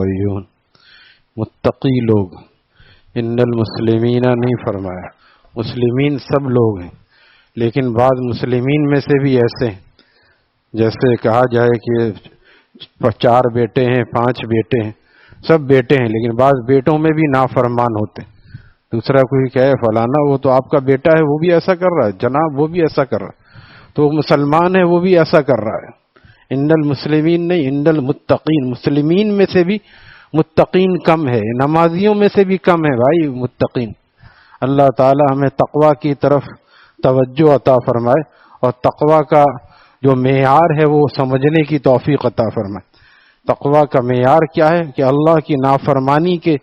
وعیون، متقی لوگ، ان المسلمین نہیں فرمایا، مسلمین سب لوگ ہیں، لیکن بعض مسلمین میں سے بھی ایسے ہیں، جیسے کہا جائے کہ 4 بیٹے ہیں 5 بیٹے ہیں، سب بیٹے ہیں، لیکن بعض بیٹوں میں بھی نافرمان ہوتے ہیں۔ دوسرا کوئی کہے فلانا وہ تو آپ کا بیٹا ہے، وہ بھی ایسا کر رہا ہے، جناب وہ بھی ایسا کر رہا ہے، تو وہ مسلمان ہے وہ بھی ایسا کر رہا ہے۔ ان المسلمین نہیں، ان المتقین، مسلمین میں سے بھی متقین کم ہے، نمازیوں میں سے بھی کم ہے بھائی متقین۔ اللہ تعالی ہمیں تقوی کی طرف توجہ عطا فرمائے، اور تقوی کا جو معیار ہے وہ سمجھنے کی توفیق عطا فرمائے۔ تقوی کا معیار کیا ہے کہ اللہ کی نافرمانی کے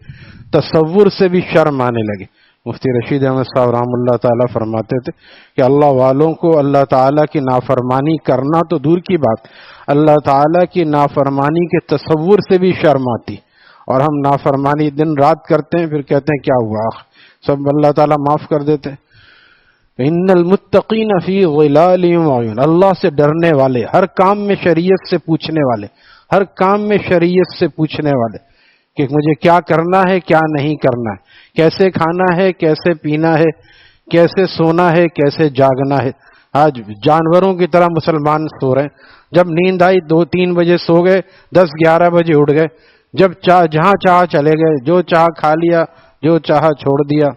تصور سے بھی شرم آنے لگے۔ مفتی رشید احمد صاحب رحمۃ اللہ تعالیٰ فرماتے تھے کہ اللہ والوں کو اللہ تعالیٰ کی نافرمانی کرنا تو دور کی بات، اللہ تعالیٰ کی نافرمانی کے تصور سے بھی شرم آتی، اور ہم نافرمانی دن رات کرتے ہیں، پھر کہتے ہیں کیا ہوا، سب اللہ تعالیٰ معاف کر دیتے ہیں۔ ان المتقین فی ظلال وعیون، اللہ سے ڈرنے والے، ہر کام میں شریعت سے پوچھنے والے، ہر کام میں شریعت سے پوچھنے والے کہ مجھے کیا کرنا ہے کیا نہیں کرنا ہے، کیسے کھانا ہے کیسے پینا ہے، کیسے سونا ہے کیسے جاگنا ہے۔ آج جانوروں کی طرح مسلمان سو رہے ہیں، جب نیند آئی 2-3 بجے سو گئے، 10-11 بجے اٹھ گئے، جب جہاں چاہا چلے گئے، جو چاہا کھا لیا، جو چاہا چھوڑ دیا۔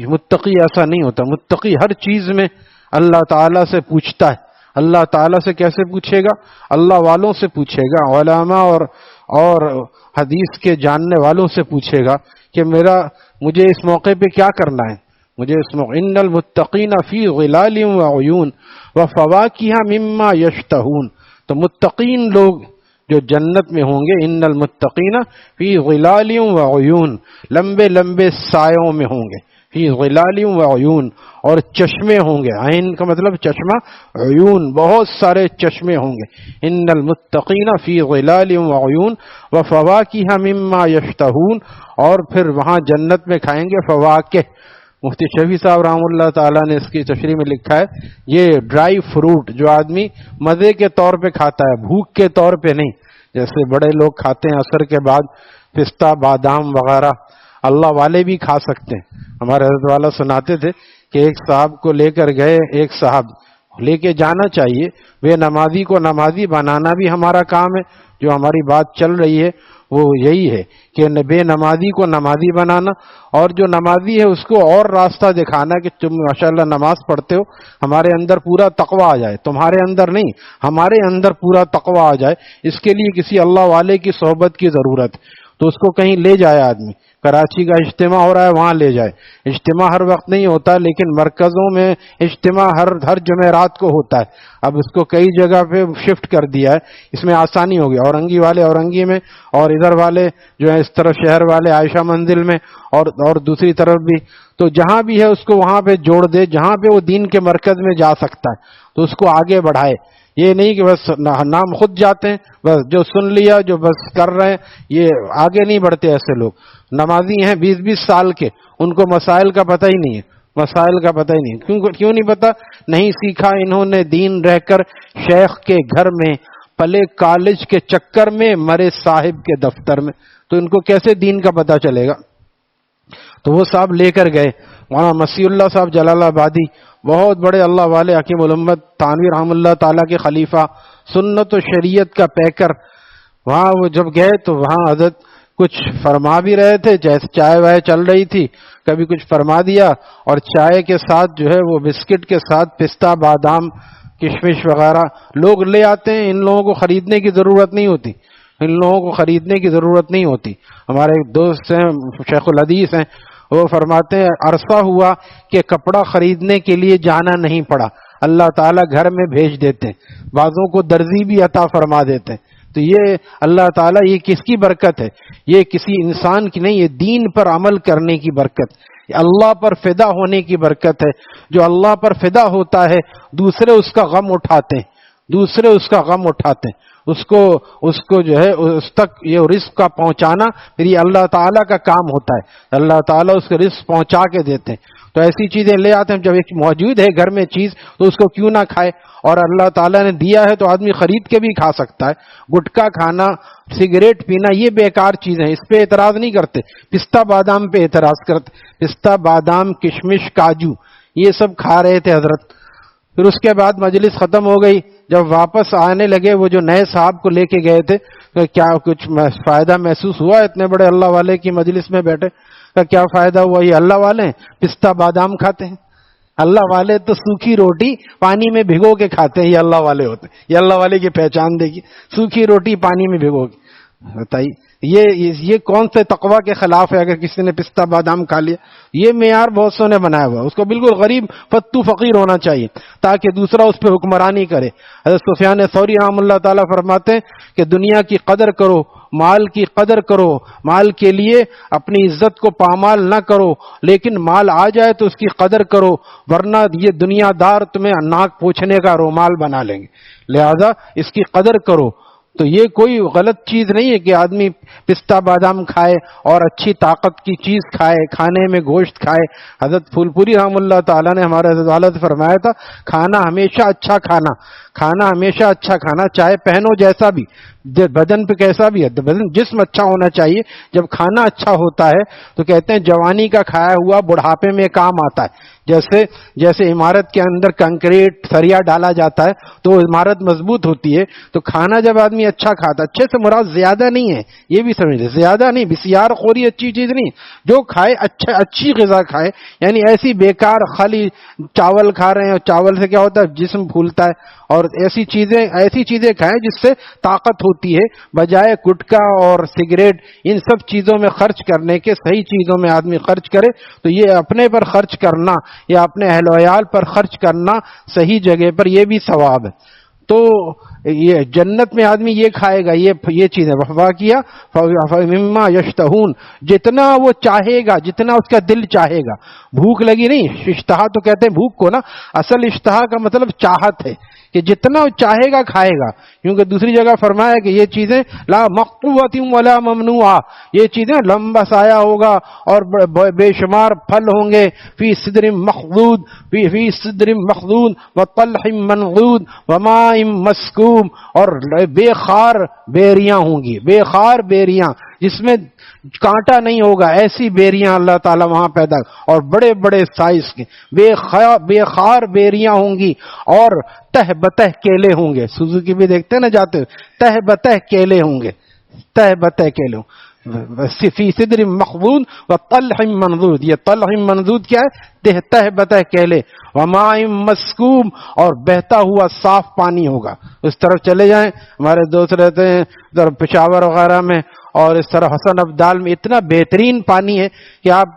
متقی ایسا نہیں ہوتا، متقی ہر چیز میں اللہ تعالیٰ سے پوچھتا ہے۔ اللہ تعالیٰ سے کیسے پوچھے گا؟ اللہ والوں سے پوچھے گا، علماء اور حدیث کے جاننے والوں سے پوچھے گا کہ مجھے اس موقع پہ کیا کرنا ہے، مجھے اس موقع۔ ان المتقین فی ظلال وعیون وفواکہ مما یشتہون، تو متقین لوگ جو جنت میں ہوں گے، ان المتقین فی ظلال وعیون، لمبے لمبے سایوں میں ہوں گے، فی ظلال وعیون، اور چشمے ہوں گے، عین کا مطلب چشمہ، عیون بہت سارے چشمے ہوں گے۔ ان المتقین فی ظلال وعیون وفواکہ مما یشتہون، اور پھر وہاں جنت میں کھائیں گے فواکہ۔ مفتی شفیع صاحب رحمۃ اللہ تعالیٰ نے اس کی تشریح میں لکھا ہے، یہ ڈرائی فروٹ جو آدمی مزے کے طور پہ کھاتا ہے، بھوک کے طور پہ نہیں، جیسے بڑے لوگ کھاتے ہیں عصر کے بعد پستہ بادام وغیرہ، اللہ والے بھی کھا سکتے ہیں۔ ہمارے حضرت والا سناتے تھے کہ ایک صاحب کو لے کر گئے، ایک صاحب لے کے جانا چاہیے، بے نمازی کو نمازی بنانا بھی ہمارا کام ہے، جو ہماری بات چل رہی ہے وہ یہی ہے کہ بے نمازی کو نمازی بنانا، اور جو نمازی ہے اس کو اور راستہ دکھانا کہ تم ماشاءاللہ نماز پڑھتے ہو، ہمارے اندر پورا تقوی آ جائے، تمہارے اندر نہیں، ہمارے اندر پورا تقوی آ جائے، اس کے لیے کسی اللہ والے کی صحبت کی ضرورت ہے۔ تو اس کو کہیں لے جائے آدمی، کراچی کا اجتماع ہو رہا ہے وہاں لے جائے، اجتماع ہر وقت نہیں ہوتا لیکن مرکزوں میں اجتماع ہر جمعرات کو ہوتا ہے، اب اس کو کئی جگہ پہ شفٹ کر دیا ہے، اس میں آسانی ہوگی، اورنگی والے اورنگی میں، اور ادھر والے جو ہے اس طرف شہر والے عائشہ منزل میں، اور دوسری طرف بھی، تو جہاں بھی ہے اس کو وہاں پہ جوڑ دے، جہاں پہ وہ دین کے مرکز میں جا سکتا ہے تو اس کو آگے بڑھائے۔ یہ نہیں کہ بس نام خود جاتے ہیں، بس جو سن لیا جو بس کر رہے ہیں، یہ آگے نہیں بڑھتے۔ ایسے لوگ نمازی ہیں 20-20 سال کے، ان کو مسائل کا پتہ ہی نہیں ہے، مسائل کا پتہ ہی نہیں۔ کیوں نہیں پتہ؟ نہیں سیکھا انہوں نے دین، رہ کر شیخ کے گھر میں، پلے کالج کے چکر میں، مرے صاحب کے دفتر میں، تو ان کو کیسے دین کا پتہ چلے گا؟ تو وہ صاحب لے کر گئے، مولانا مسیح اللہ صاحب جلال آبادی، بہت بڑے اللہ والے، حکیم الامت تھانوی رحمۃ اللہ تعالیٰ کے خلیفہ، سنت و شریعت کا پیکر۔ وہاں وہ جب گئے تو وہاں حضرت کچھ فرما بھی رہے تھے، جیسے چائے وائے چل رہی تھی، کبھی کچھ فرما دیا، اور چائے کے ساتھ جو ہے وہ بسکٹ کے ساتھ پستہ بادام کشمش وغیرہ لوگ لے آتے ہیں، ان لوگوں کو خریدنے کی ضرورت نہیں ہوتی، ان لوگوں کو خریدنے کی ضرورت نہیں ہوتی۔ ہمارے ایک دوست ہیں شیخ الحدیث ہیں، وہ فرماتے ہیں عرصہ ہوا کہ کپڑا خریدنے کے لیے جانا نہیں پڑا، اللہ تعالیٰ گھر میں بھیج دیتے ہیں، بعضوں کو درزی بھی عطا فرما دیتے ہیں۔ تو یہ اللہ تعالیٰ، یہ کس کی برکت ہے؟ یہ کسی انسان کی نہیں، یہ دین پر عمل کرنے کی برکت، اللہ پر فدا ہونے کی برکت ہے۔ جو اللہ پر فدا ہوتا ہے دوسرے اس کا غم اٹھاتے ہیں، دوسرے اس کا غم اٹھاتے ہیں۔ اس کو جو ہے اس تک یہ رزق کا پہنچانا پھر یہ اللہ تعالیٰ کا کام ہوتا ہے، اللہ تعالیٰ اس کو رزق پہنچا کے دیتے ہیں۔ تو ایسی چیزیں لے آتے ہیں، جب ایک موجود ہے گھر میں چیز تو اس کو کیوں نہ کھائے، اور اللہ تعالیٰ نے دیا ہے تو آدمی خرید کے بھی کھا سکتا ہے۔ گٹکا کھانا، سگریٹ پینا یہ بیکار چیزیں، اس پہ اعتراض نہیں کرتے، پستہ بادام پہ اعتراض کرتے، پستہ بادام کشمش کاجو یہ سب کھا رہے تھے حضرت۔ پھر اس کے بعد مجلس ختم ہو گئی، جب واپس آنے لگے وہ جو نئے صاحب کو لے کے گئے تھے کہ کیا کچھ فائدہ محسوس ہوا اتنے بڑے اللہ والے کی مجلس میں بیٹھے؟ کہ کیا فائدہ ہوا، یہ اللہ والے ہیں پستہ بادام کھاتے ہیں، اللہ والے تو سوکھی روٹی پانی میں بھگو کے کھاتے ہیں، یہ اللہ والے ہوتے ہیں، یہ اللہ والے کی پہچان دیکھیے، سوکھی روٹی پانی میں بھگو کے۔ بتائیے یہ کون سے تقوی کے خلاف ہے اگر کسی نے پستہ بادام کھا لیا؟ یہ معیار بہت سو نے بنایا ہوا، اس کو بالکل غریب فتو فقیر ہونا چاہیے تاکہ دوسرا اس پہ حکمرانی کرے۔ حضرت سفیان ثوری رحمہ اللہ تعالیٰ فرماتے ہیں کہ دنیا کی قدر کرو، مال کی قدر کرو، مال کے لیے اپنی عزت کو پامال نہ کرو، لیکن مال آ جائے تو اس کی قدر کرو، ورنہ یہ دنیا دار تمہیں ناک پوچھنے کا رومال بنا لیں گے، لہذا اس کی قدر کرو۔ تو یہ کوئی غلط چیز نہیں ہے کہ آدمی پستہ بادام کھائے اور اچھی طاقت کی چیز کھائے، کھانے میں گوشت کھائے۔ حضرت پھول پوری رحمہ اللہ تعالیٰ نے ہمارے حضرت والا سے فرمایا تھا، کھانا ہمیشہ اچھا کھانا، چاہے پہنو جیسا بھی، بدن پہ کیسا بھی ہے، بدن جسم اچھا ہونا چاہیے۔ جب کھانا اچھا ہوتا ہے تو کہتے ہیں جوانی کا کھایا ہوا بڑھاپے میں کام آتا ہے۔ جیسے عمارت کے اندر کنکریٹ سریا ڈالا جاتا ہے تو عمارت مضبوط ہوتی ہے، تو کھانا جب آدمی اچھا کھاتا، اچھے سے مراد زیادہ نہیں ہے، یہ بھی سمجھ لیں، زیادہ نہیں، بسیار خوری اچھی چیز نہیں، جو کھائے اچھی غذا کھائے، یعنی ایسی بیکار خالی چاول کھا رہے ہیں، اور چاول سے کیا ہوتا ہے جسم پھولتا ہے، اور ایسی چیزیں کھائیں جس سے طاقت ہوتی ہے، بجائے گٹکا اور سگریٹ ان سب چیزوں میں خرچ کرنے کے صحیح چیزوں میں آدمی خرچ کرے تو یہ اپنے پر خرچ کرنا یا اپنے اہل و عیال پر خرچ کرنا صحیح جگہ پر، یہ بھی ثواب ہے۔ تو یہ جنت میں آدمی یہ کھائے گا، یہ چیزیں وفا کیا مما یشتہون، جتنا وہ چاہے گا، جتنا اس کا دل چاہے گا۔ بھوک لگی نہیں، اشتہا تو کہتے ہیں بھوک کو نا، اصل اشتہا کا مطلب چاہت ہے کہ جتنا چاہے گا کھائے گا، کیونکہ دوسری جگہ فرمایا کہ یہ چیزیں لا مقطوعۃ ولا ممنوعہ، یہ چیزیں لمبا سایہ ہوگا اور بے شمار پھل ہوں گے، فی صدر مخضود وطلح منضود وماء مسکوب، اور بے خار بیریاں ہوں گی، بے خار بیریاں جس میں کانٹا نہیں ہوگا، ایسی بیریاں اللہ تعالیٰ وہاں پیدا، اور بڑے بڑے سائز کے بے خار بیریاں ہوں گی، اور تہ بتہ کیلے ہوں گے۔ سوزوکی بھی دیکھتے ہیں نا جاتے ہوئے، تہ بتہ کیلے ہوں گے، تہ بتہ کیلے ہوں فی صدر مخضود و طلح منضود۔ یہ طلح منضود کیا ہے؟ تہ بتہ کیلے، وماء مسکوب، اور بہتا ہوا صاف پانی ہوگا۔ اس طرف چلے جائیں، ہمارے دوست رہتے ہیں ادھر پشاور وغیرہ میں، اور اس طرح حسن ابدال میں اتنا بہترین پانی ہے کہ آپ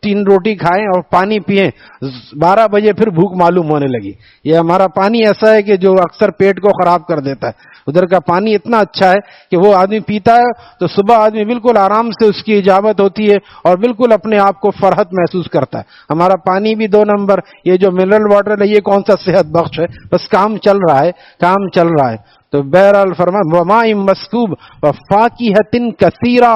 3 روٹی کھائیں اور پانی پئیں، 12 بجے پھر بھوک معلوم ہونے لگی۔ یہ ہمارا پانی ایسا ہے کہ جو اکثر پیٹ کو خراب کر دیتا ہے، ادھر کا پانی اتنا اچھا ہے کہ وہ آدمی پیتا ہے تو صبح آدمی بالکل آرام سے اس کی اجابت ہوتی ہے اور بالکل اپنے آپ کو فرحت محسوس کرتا ہے۔ ہمارا پانی بھی 2 نمبر، یہ جو منرل واٹر ہے یہ کون سا صحت بخش ہے، بس کام چل رہا ہے۔ تو بہرحال فرمایا وماء مسکوب وفاکہۃ کثیرہ،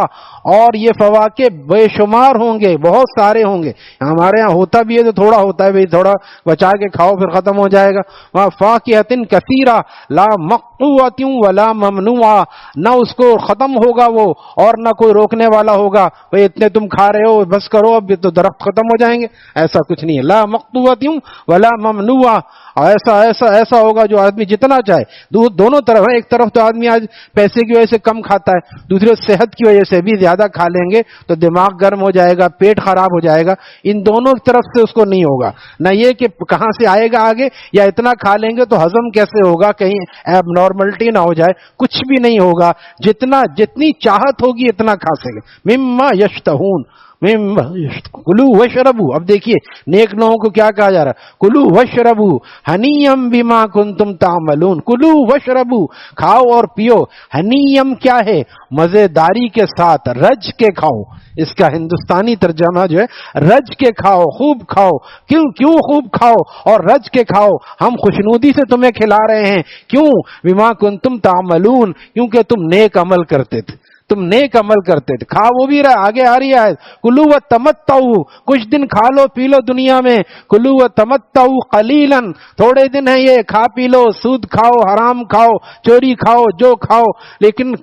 اور یہ فواکہ بے شمار ہوں گے، بہت سارے ہوں گے۔ ہمارے ہاں ہوتا بھی ہے تو تھوڑا ہوتا ہے، تھوڑا بچا کے کھاؤ پھر ختم ہو جائے گا۔ وفاکہۃ کثیرہ لا مقطوعۃ ولا ممنوعہ، نہ اس کو ختم ہوگا وہ اور نہ کوئی روکنے والا ہوگا، بھئی اتنے تم کھا رہے ہو بس کرو اب تو درخت ختم ہو جائیں گے، ایسا کچھ نہیں ہے۔ لا مقطوعۃ ولا ممنوعہ، ایسا ہوگا جو آدمی جتنا چاہے، دونوں طرف ہے۔ ایک طرف تو آدمی آج پیسے کی وجہ سے کم کھاتا ہے، دوسری صحت کی وجہ سے بھی زیادہ کھا لیں گے تو دماغ گرم ہو جائے گا، پیٹ خراب ہو جائے گا۔ ان دونوں طرف سے اس کو نہیں ہوگا، نہ یہ کہ کہاں سے آئے گا آگے، یا اتنا کھا لیں گے تو ہضم کیسے ہوگا، کہیں ایب نارملٹی نہ ہو جائے، کچھ بھی نہیں ہوگا۔ جتنی چاہت ہوگی اتنا کھا سکے۔ مما یشتہون، کلو وشربو. اب دیکھیے نیک لوگوں کو کیا کہا جا رہا ہے, کلو وشربو ہنیم بما کنتم تعملون. کلو وشربو, کھاؤ اور پیو. ہنیم کیا ہے؟ مزیداری کے ساتھ, رج کے کھاؤ. اس کا ہندوستانی ترجمہ جو ہے رج کے کھاؤ, خوب کھاؤ. کیوں خوب کھاؤ اور رج کے کھاؤ؟ ہم خوشنودی سے تمہیں کھلا رہے ہیں. کیوں؟ بما کنتم تعملون, کیونکہ تم نیک عمل کرتے تھے, تم نیک عمل کرتے تھے. کھا وہ بھی رہا, آگے آ رہی ہے کلو و تمتعو, کچھ دن کھا لو پی لو دنیا میں. کلو و تمتعو قلیلا, تھوڑے دن ہے یہ, کھا پی لو, سود کھاؤ, حرام کھاؤ, چوری کھاؤ, جو کھاؤ, لیکن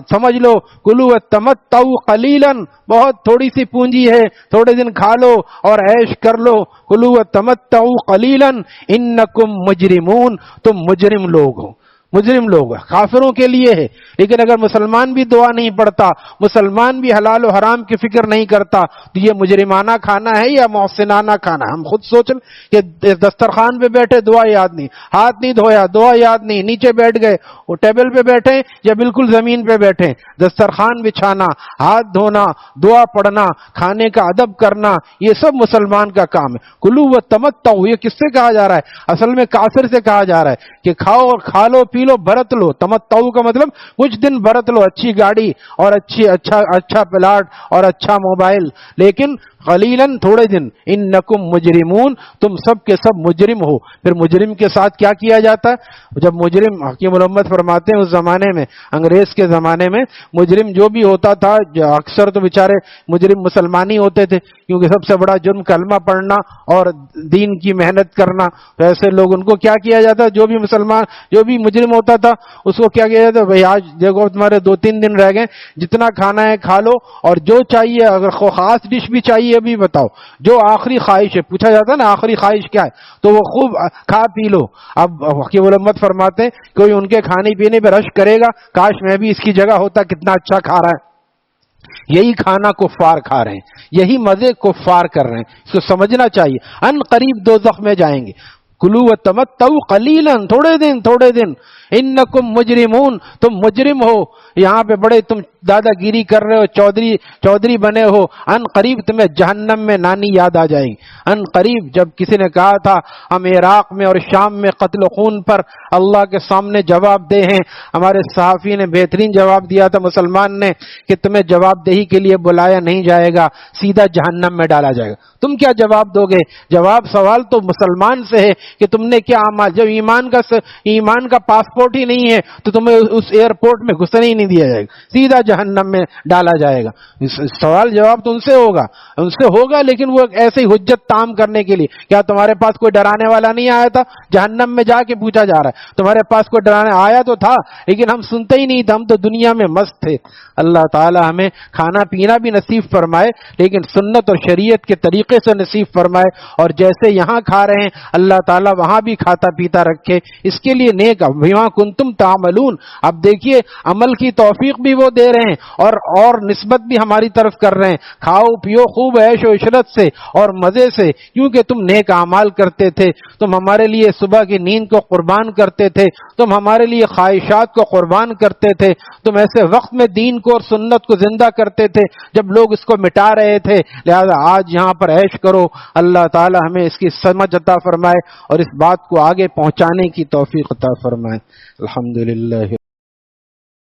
سمجھ لو کلو و تمتعو قلیلا, بہت تھوڑی سی پونجی ہے, تھوڑے دن کھا لو اور عیش کر لو. کلو و تمتعو قلیلا انکم مجرمون, تم مجرم لوگ ہو. مجرم لوگ کافروں کے لیے ہے. لیکن اگر مسلمان بھی دعا نہیں پڑھتا, مسلمان بھی حلال و حرام کی فکر نہیں کرتا, تو یہ مجرمانہ کھانا ہے یا محسنانہ کھانا؟ ہم خود سوچ لیں کہ دسترخوان پہ بیٹھے, دعا یاد نہیں, ہاتھ نہیں دھویا, دعا یاد نہیں, نیچے بیٹھ گئے, وہ ٹیبل پہ بیٹھے یا بالکل زمین پہ بیٹھے, دسترخوان بچھانا, ہاتھ دھونا, دعا پڑھنا, کھانے کا ادب کرنا, یہ سب مسلمان کا کام ہے. کلو و تمتعو, یہ کس سے کہا جا رہا ہے؟ اصل میں کافر سے کہا جا رہا ہے کہ کھاؤ اور کھا لو, پی لو, برت لو. تمتعو کا مطلب کچھ دن برت لو, اچھی گاڑی اور اچھا پلاٹ اور اچھا موبائل, لیکن قلیلاً, تھوڑے دن. انکم مجرمون, تم سب کے سب مجرم ہو. پھر مجرم کے ساتھ کیا کیا جاتا ہے؟ جب مجرم, حکیم محمد فرماتے ہیں اس زمانے میں, انگریز کے زمانے میں, مجرم جو بھی ہوتا تھا, اکثر تو بیچارے مجرم مسلمان ہی ہوتے تھے, کیونکہ سب سے بڑا جرم کلمہ پڑھنا اور دین کی محنت کرنا. تو ایسے لوگ, ان کو کیا جاتا, جو بھی مسلمان, جو بھی مجرم ہوتا تھا, اس کو کیا کیا جاتا, بھائی آج دیکھو تمہارے 2-3 دن رہ گئے, جتنا کھانا ہے کھا لو, اور جو چاہیے, اگر خاص ڈش بھی چاہیے بھی بتاؤ, جو آخری خواہش ہے, پوچھا جاتا ہے نا آخری خواہش کیا ہے, تو وہ خوب کھا پی لو. اب حکیم محمد فرماتے ہیں کوئی ان کے کھانے پینے پہ رش کرے گا, کاش میں بھی اس کی جگہ ہوتا, کتنا اچھا کھا رہا ہے. یہی کھانا کفار کھا رہے ہیں, یہی مزے کفار کر رہے ہیں, اس کو سمجھنا چاہیے. ان قریب دوزخ میں جائیں گے. کلو و تمتعو قلیلا, تھوڑے دن. انکم مجرمون, تم مجرم ہو. یہاں پہ بڑے تم دادا گیری کر رہے ہو, چودھری بنے ہو. ان قریب تمہیں جہنم میں نانی یاد آ جائے گی. ان قریب, جب کسی نے کہا تھا ہم عراق میں اور شام میں قتل خون پر اللہ کے سامنے جواب دے ہیں, ہمارے صحافی نے بہترین جواب دیا تھا مسلمان نے, کہ تمہیں جواب دہی کے لیے بلایا نہیں جائے گا, سیدھا جہنم میں ڈالا جائے گا. تم کیا جواب دو گے؟ سوال تو مسلمان سے ہے کہ تم نے کیا عمل. جب ایمان کا پاسپورٹ ہی نہیں ہے تو تمہیں اس ایئرپورٹ میں گھسنے ہی نہیں دیا جائے گا, سیدھا جہنم میں ڈالا جائے گا. سوال جواب تو ان سے ہوگا, لیکن وہ ایسے ہی حجت تام کرنے کے لیے. کیا تمہارے پاس کوئی ڈرانے والا نہیں آیا تھا؟ جہنم میں جا کے پوچھا جا رہا ہے, تمہارے پاس کوئی ڈرانے آیا تو تھا, لیکن ہم سنتے ہی نہیں تھے, ہم تو دنیا میں مست تھے. اللہ تعالی ہمیں کھانا پینا بھی نصیب فرمائے, لیکن سنت اور شریعت کے طریقے سے نصیب فرمائے, اور جیسے یہاں کھا رہے ہیں اللہ تعالیٰ وہاں بھی کھاتا پیتا رکھے. اس کے لیے نیک بما کنتم تعملون. اب دیکھیے عمل کی توفیق بھی وہ دے رہے ہیں اور نسبت بھی ہماری طرف کر رہے ہیں. کھاؤ پیو خوب عیش و عشرت سے اور مزے سے, کیونکہ تم نیک اعمال کرتے تھے. تم ہمارے لیے صبح کی نیند کو قربان کرتے تھے, تم ہمارے لیے خواہشات کو قربان کرتے تھے, تم ایسے وقت میں دین کو اور سنت کو زندہ کرتے تھے جب لوگ اس کو مٹا رہے تھے. لہذا آج یہاں پر عیش کرو. اللہ تعالی ہمیں اس کی سمجھ عطا فرمائے اور اس بات کو آگے پہنچانے کی توفیق عطا فرمائے. الحمدللہ.